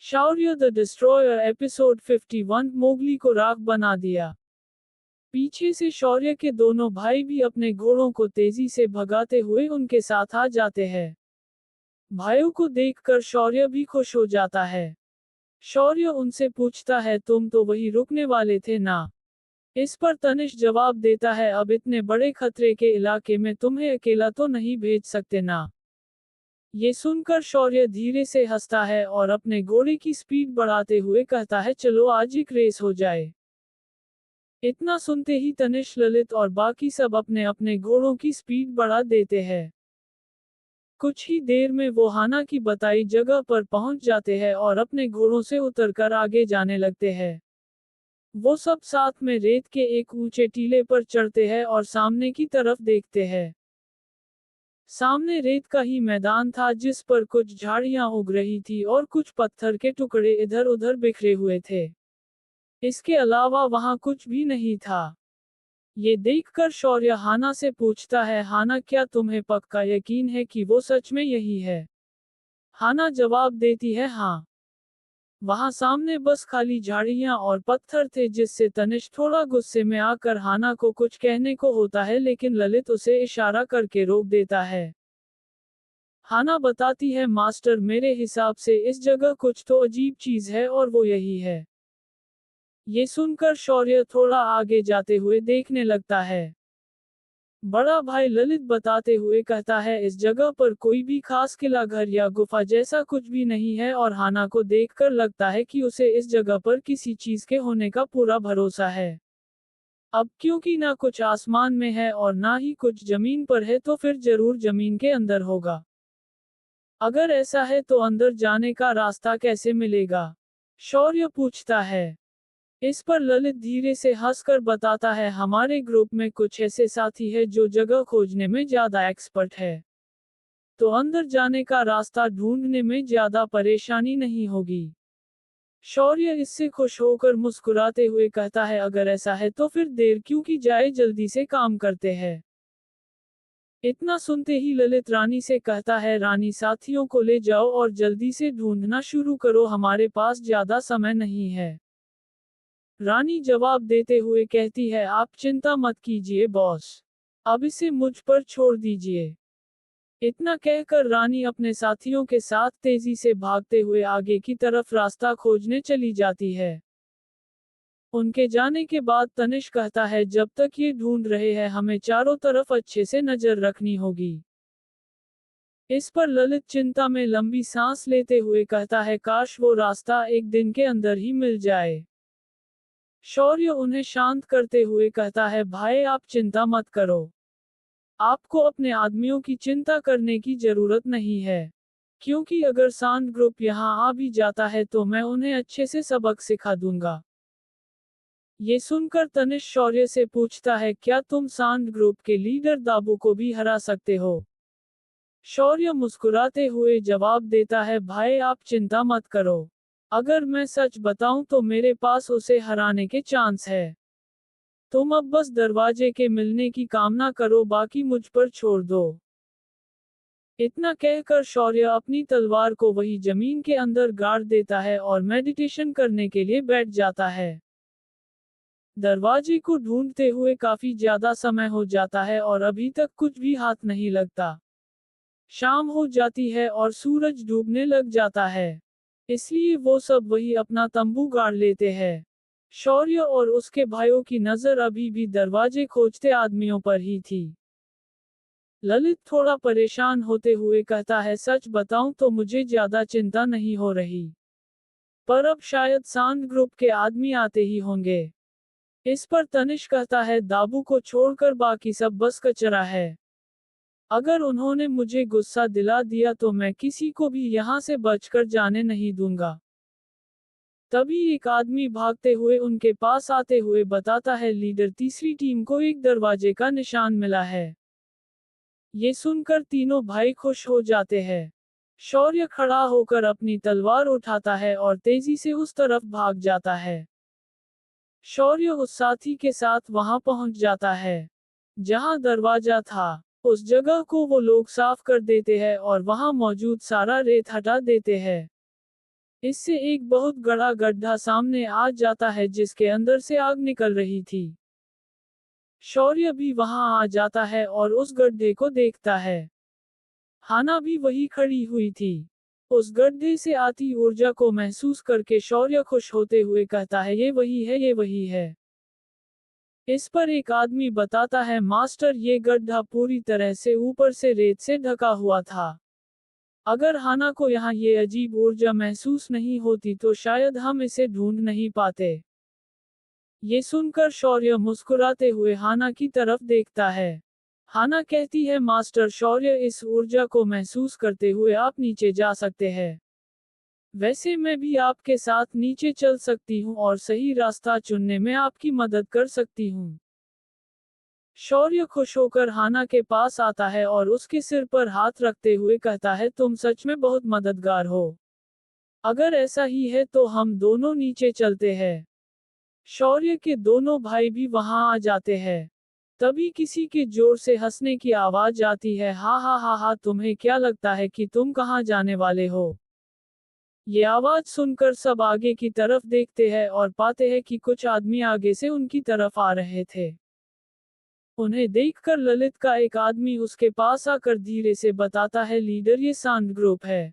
Shaurya the destroyer episode 51 Mowgli को राख बना दिया। पीछे से शौर्य के दोनों भाई भी अपने घोड़ों को तेजी से भगाते हुए उनके साथ आ जाते हैं। भाइयों को देखकर शौर्य भी खुश हो जाता है। शौर्य उनसे पूछता है, तुम तो वही रुकने वाले थे ना? इस पर तनिष्क जवाब देता है, अब इतने बड़े खतरे के इलाके में तुम्हें अकेला तो नहीं भेज सकते ना। ये सुनकर शौर्य धीरे से हंसता है और अपने घोड़े की स्पीड बढ़ाते हुए कहता है, चलो आज एक रेस हो जाए। इतना सुनते ही तनिष्क, ललित और बाकी सब अपने अपने घोड़ों की स्पीड बढ़ा देते हैं। कुछ ही देर में वो हाना की बताई जगह पर पहुंच जाते हैं और अपने घोड़ों से उतरकर आगे जाने लगते हैं। वो सब साथ में रेत के एक ऊंचे टीले पर चढ़ते हैं और सामने की तरफ देखते हैं। सामने रेत का ही मैदान था जिस पर कुछ झाड़ियां उग रही थी और कुछ पत्थर के टुकड़े इधर उधर बिखरे हुए थे। इसके अलावा वहां कुछ भी नहीं था। ये देखकर शौर्य हाना से पूछता है, हाना क्या तुम्हें पक्का यकीन है कि वो सच में यही है? हाना जवाब देती है, हाँ। वहां सामने बस खाली झाड़ियां और पत्थर थे जिससे तनिष्क थोड़ा गुस्से में आकर हाना को कुछ कहने को होता है, लेकिन ललित उसे इशारा करके रोक देता है। हाना बताती है, मास्टर मेरे हिसाब से इस जगह कुछ तो अजीब चीज है और वो यही है। ये सुनकर शौर्य थोड़ा आगे जाते हुए देखने लगता है। बड़ा भाई ललित बताते हुए कहता है, इस जगह पर कोई भी खास किला, घर या गुफा जैसा कुछ भी नहीं है और हाना को देखकर लगता है कि उसे इस जगह पर किसी चीज के होने का पूरा भरोसा है। अब क्योंकि ना कुछ आसमान में है और ना ही कुछ जमीन पर है, तो फिर जरूर जमीन के अंदर होगा। अगर ऐसा है तो अंदर जाने का रास्ता कैसे मिलेगा? शौर्य पूछता है। इस पर ललित धीरे से हंसकर बताता है, हमारे ग्रुप में कुछ ऐसे साथी है जो जगह खोजने में ज्यादा एक्सपर्ट है। तो अंदर जाने का रास्ता ढूंढने में ज्यादा परेशानी नहीं होगी। शौर्य इससे खुश होकर मुस्कुराते हुए कहता है, अगर ऐसा है तो फिर देर क्यों की जाए, जल्दी से काम करते हैं। इतना सुनते ही ललित रानी से कहता है, रानी साथियों को ले जाओ और जल्दी से ढूंढना शुरू करो, हमारे पास ज्यादा समय नहीं है। रानी जवाब देते हुए कहती है, आप चिंता मत कीजिए बॉस। अब इसे मुझ पर छोड़ दीजिए। इतना कहकर रानी अपने साथियों के साथ तेजी से भागते हुए आगे की तरफ रास्ता खोजने चली जाती है। उनके जाने के बाद तनिष्क कहता है, जब तक ये ढूंढ रहे हैं हमें चारों तरफ अच्छे से नजर रखनी होगी। इस पर ललित चिंता में लंबी सांस लेते हुए कहता है, काश वो रास्ता एक दिन के अंदर ही मिल जाए। शौर्य उन्हें शांत करते हुए कहता है, भाई आप चिंता मत करो। आपको अपने आदमियों की चिंता करने की जरूरत नहीं है। क्योंकि अगर सांड ग्रुप यहाँ आ भी जाता है तो मैं उन्हें अच्छे से सबक सिखा दूंगा। ये सुनकर तनिष्क शौर्य से पूछता है, क्या तुम सांड ग्रुप के लीडर दाबू को भी हरा सकते हो? शौर्य मुस्कुराते हुए जवाब देता है, भाई आप चिंता मत करो। अगर मैं सच बताऊं तो मेरे पास उसे हराने के चांस है। तुम अब बस दरवाजे के मिलने की कामना करो, बाकी मुझ पर छोड़ दो। इतना कहकर शौर्य अपनी तलवार को वही जमीन के अंदर गाड़ देता है और मेडिटेशन करने के लिए बैठ जाता है। दरवाजे को ढूंढते हुए काफी ज्यादा समय हो जाता है और अभी तक कुछ भी हाथ नहीं लगता। शाम हो जाती है और सूरज डूबने लग जाता है। इसलिए वो सब वही अपना तंबू गाड़ लेते हैं। शौर्य और उसके भाइयों की नजर अभी भी दरवाजे खोजते आदमियों पर ही थी। ललित थोड़ा परेशान होते हुए कहता है, सच बताऊं तो मुझे ज्यादा चिंता नहीं हो रही। पर अब शायद सांड ग्रुप के आदमी आते ही होंगे। इस पर तनिष्क कहता है, दाबू को छोड़कर बाकी सब बस कचरा है। अगर उन्होंने मुझे गुस्सा दिला दिया तो मैं किसी को भी यहाँ से बचकर जाने नहीं दूंगा। तभी एक आदमी भागते हुए उनके पास आते हुए बताता है, लीडर तीसरी टीम को एक दरवाजे का निशान मिला है। ये सुनकर तीनों भाई खुश हो जाते हैं। शौर्य खड़ा होकर अपनी तलवार उठाता है और तेजी से उस तरफ भाग जाता है। शौर्य उस साथी के साथ वहां पहुंच जाता है जहां दरवाजा था। उस जगह को वो लोग साफ कर देते हैं और वहां मौजूद सारा रेत हटा देते हैं। इससे एक बहुत बड़ा गड्ढा सामने आ जाता है जिसके अंदर से आग निकल रही थी। शौर्य भी वहां आ जाता है और उस गड्ढे को देखता है। हाना भी वही खड़ी हुई थी। उस गड्ढे से आती ऊर्जा को महसूस करके शौर्य खुश होते हुए कहता है, ये वही है, ये वही है। इस पर एक आदमी बताता है, मास्टर, ये गड्ढा पूरी तरह से ऊपर से रेत से ढका हुआ था। अगर हाना को यहाँ ये अजीब ऊर्जा महसूस नहीं होती तो शायद हम इसे ढूंढ नहीं पाते। ये सुनकर शौर्य मुस्कुराते हुए हाना की तरफ देखता है। हाना कहती है, मास्टर शौर्य, इस ऊर्जा को महसूस करते हुए आप नीचे जा सकते हैं। वैसे मैं भी आपके साथ नीचे चल सकती हूँ और सही रास्ता चुनने में आपकी मदद कर सकती हूँ। शौर्य खुश होकर हाना के पास आता है और उसके सिर पर हाथ रखते हुए कहता है, तुम सच में बहुत मददगार हो। अगर ऐसा ही है तो हम दोनों नीचे चलते हैं। शौर्य के दोनों भाई भी वहां आ जाते हैं। तभी किसी के जोर से हंसने की आवाज आती है, हा हा हा हा, तुम्हें क्या लगता है कि तुम कहाँ जाने वाले हो? ये आवाज सुनकर सब आगे की तरफ देखते हैं और पाते हैं कि कुछ आदमी आगे से उनकी तरफ आ रहे थे। उन्हें देखकर ललित का एक आदमी उसके पास आकर धीरे से बताता है, लीडर, ये सांड ग्रुप है।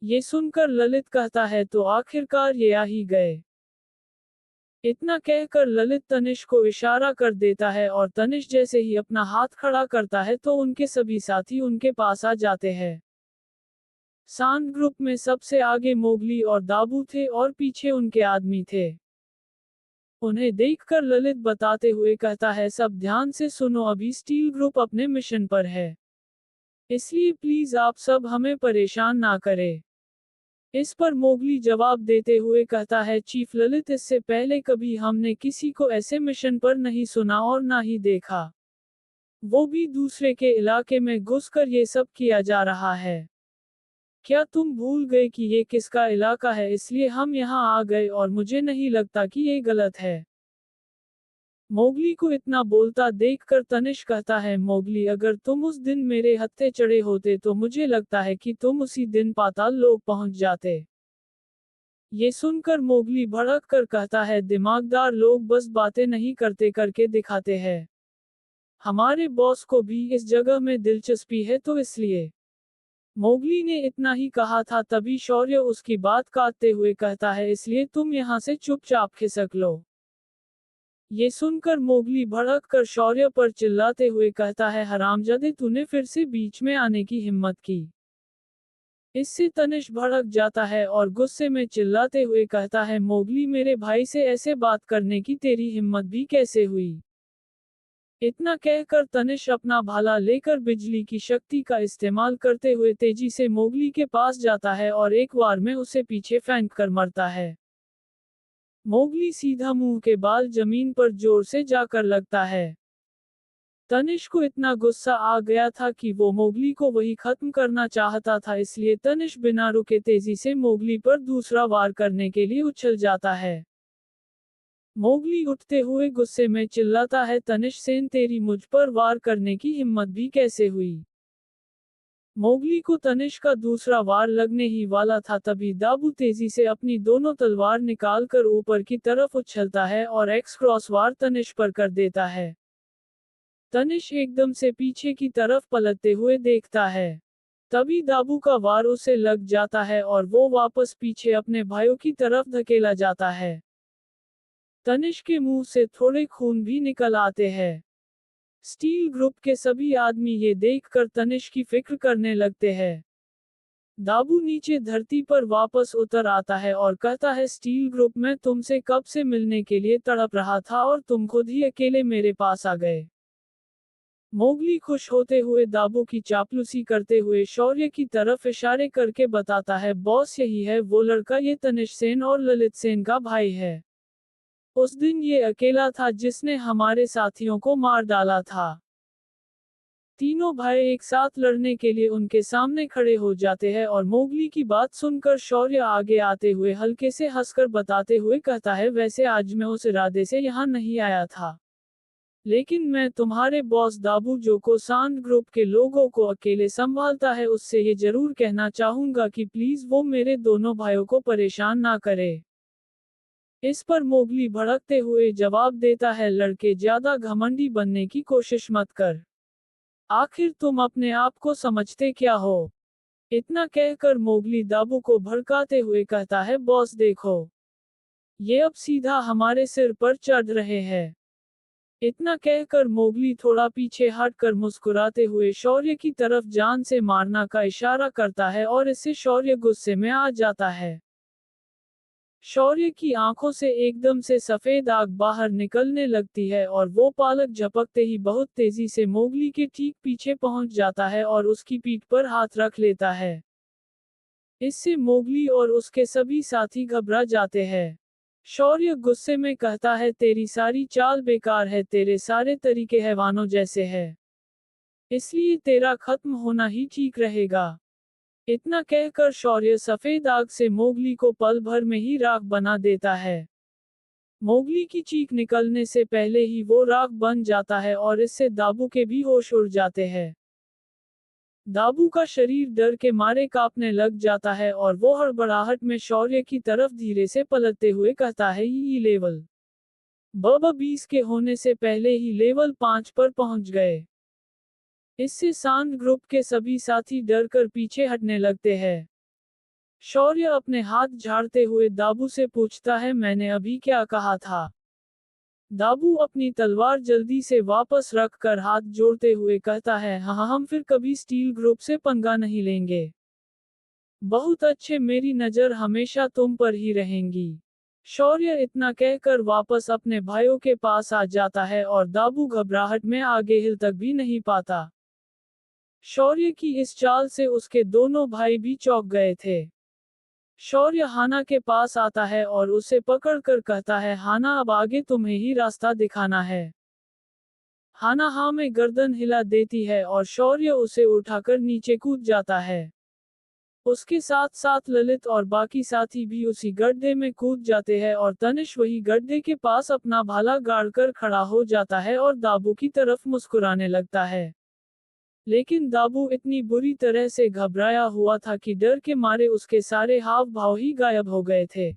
ये सुनकर ललित कहता है, तो आखिरकार ये आ ही गए। इतना कहकर ललित तनिष को इशारा कर देता है और तनिष जैसे ही अपना हाथ खड़ा करता है तो उनके सभी साथी उनके पास आ जाते हैं। सांड ग्रुप में सबसे आगे मोगली और दाबू थे और पीछे उनके आदमी थे। उन्हें देखकर ललित बताते हुए कहता है, सब ध्यान से सुनो, अभी स्टील ग्रुप अपने मिशन पर है। इसलिए प्लीज आप सब हमें परेशान ना करें। इस पर मोगली जवाब देते हुए कहता है, चीफ ललित, इससे पहले कभी हमने किसी को ऐसे मिशन पर नहीं सुना और ना ही देखा। वो भी दूसरे के इलाके में घुसकर ये सब किया जा रहा है। क्या तुम भूल गए कि ये किसका इलाका है, इसलिए हम यहाँ आ गए और मुझे नहीं लगता कि ये गलत है। मोगली को इतना बोलता देखकर तनिष कहता है, मोगली, अगर तुम उस दिन मेरे हत्थे चढ़े होते तो मुझे लगता है कि तुम उसी दिन पाताल लोक पहुंच जाते। ये सुनकर मोगली भड़क कर कहता है, दिमागदार लोग बस बातें नहीं करते, करके दिखाते हैं। हमारे बॉस को भी इस जगह में दिलचस्पी है तो इसलिए। मोगली ने इतना ही कहा था तभी शौर्य उसकी बात काटते हुए कहता है, इसलिए तुम यहाँ से चुपचाप खिसक लो। ये सुनकर मोगली भड़क कर शौर्य पर चिल्लाते हुए कहता है, हरामजादे, तूने फिर से बीच में आने की हिम्मत की। इससे तनिष भड़क जाता है और गुस्से में चिल्लाते हुए कहता है, मोगली, मेरे भाई से ऐसे बात करने की तेरी हिम्मत भी कैसे हुई? इतना कहकर तनिष अपना भाला लेकर बिजली की शक्ति का इस्तेमाल करते हुए तेजी से मोगली के पास जाता है और एक बार में उसे पीछे फेंक कर मरता है। मोगली सीधा मुंह के बाल जमीन पर जोर से जाकर लगता है। तनिष को इतना गुस्सा आ गया था कि वो मोगली को वही खत्म करना चाहता था, इसलिए तनिष बिना रुके तेजी से मोगली पर दूसरा वार करने के लिए उछल जाता है। मोगली उठते हुए गुस्से में चिल्लाता है, तनिष सेन, तेरी मुझ पर वार करने की हिम्मत भी कैसे हुई? मोगली को तनिष का दूसरा वार लगने ही वाला था तभी दाबू तेजी से अपनी दोनों तलवार निकालकर ऊपर की तरफ उछलता है और एक्स क्रॉस वार तनिष पर कर देता है। तनिष एकदम से पीछे की तरफ पलटते हुए देखता है। तभी दाबू का वार उसे लग जाता है और वो वापस पीछे अपने भाइयों की तरफ धकेला जाता है। तनिष के मुंह से थोड़े खून भी निकल आते हैं। स्टील ग्रुप के सभी आदमी ये देखकर तनिष की फिक्र करने लगते हैं। दाबू नीचे धरती पर वापस उतर आता है और कहता है, स्टील ग्रुप, मैं तुमसे कब से मिलने के लिए तड़प रहा था और तुम खुद ही अकेले मेरे पास आ गए। मोगली खुश होते हुए दाबू की चापलूसी करते हुए शौर्य की तरफ इशारे करके बताता है, बॉस, यही है वो लड़का, ये तनिष सेन और ललित सेन का भाई है। उस दिन ये अकेला था जिसने हमारे साथियों को मार डाला था। तीनों भाई एक साथ लड़ने के लिए उनके सामने खड़े हो जाते हैं और मोगली की बात सुनकर शौर्य आगे आते हुए हल्के से हंसकर बताते हुए कहता है, वैसे आज मैं उस इरादे से यहाँ नहीं आया था। लेकिन मैं तुम्हारे बॉस दाबू जो कोसांड ग्रुप के लोगों को अकेले संभालता है उससे ये जरूर कहना चाहूंगा कि प्लीज वो मेरे दोनों भाइयों को परेशान ना करे। इस पर मोगली भड़कते हुए जवाब देता है, लड़के ज्यादा घमंडी बनने की कोशिश मत कर। आखिर तुम अपने आप को समझते क्या हो? इतना कहकर मोगली दाबू को भड़काते हुए कहता है, बॉस देखो, ये अब सीधा हमारे सिर पर चढ़ रहे हैं। इतना कहकर मोगली थोड़ा पीछे हटकर मुस्कुराते हुए शौर्य की तरफ जान से मारना का इशारा करता है और इससे शौर्य गुस्से में आ जाता है। शौर्य की आंखों से एकदम से सफेद आग बाहर निकलने लगती है और वो पालक झपकते ही बहुत तेजी से मोगली के ठीक पीछे पहुंच जाता है और उसकी पीठ पर हाथ रख लेता है। इससे मोगली और उसके सभी साथी घबरा जाते हैं। शौर्य गुस्से में कहता है, तेरी सारी चाल बेकार है, तेरे सारे तरीके हैवानों जैसे हैं। इसलिए तेरा खत्म होना ही ठीक रहेगा। इतना कहकर शौर्य सफेद आग से मोगली को पल भर में ही राख बना देता है। मोगली की चीख निकलने से पहले ही वो राख बन जाता है और इससे दाबू के भी होश उड़ जाते हैं। दाबू का शरीर डर के मारे कांपने लग जाता है और वो हड़बड़ाहट में शौर्य की तरफ धीरे से पलटते हुए कहता है, ये लेवल बब 20 के होने से पहले ही लेवल 5 पर पहुंच गए। इससे सांड ग्रुप के सभी साथी डर कर पीछे हटने लगते हैं। शौर्य अपने हाथ झाड़ते हुए दाबू से पूछता है, मैंने अभी क्या कहा था? दाबू अपनी तलवार जल्दी से वापस रख कर हाथ जोड़ते हुए कहता है, हाँ हम फिर कभी स्टील ग्रुप से पंगा नहीं लेंगे। बहुत अच्छे, मेरी नजर हमेशा तुम पर ही रहेंगी। शौर्य इतना कहकर वापस अपने भाइयों के पास आ जाता है और दाबू घबराहट में आगे हिल तक भी नहीं पाता। शौर्य की इस चाल से उसके दोनों भाई भी चौंक गए थे। शौर्य हाना के पास आता है और उसे पकड़कर कहता है, हाना अब आगे तुम्हें ही रास्ता दिखाना है। हाना हाँ में गर्दन हिला देती है और शौर्य उसे उठाकर नीचे कूद जाता है। उसके साथ साथ ललित और बाकी साथी भी उसी गड्ढे में कूद जाते हैं और तनिष वही गड्ढे के पास अपना भाला गाड़कर खड़ा हो जाता है और दाबू की तरफ मुस्कुराने लगता है। लेकिन दाबू इतनी बुरी तरह से घबराया हुआ था कि डर के मारे उसके सारे हाव भाव ही गायब हो गए थे।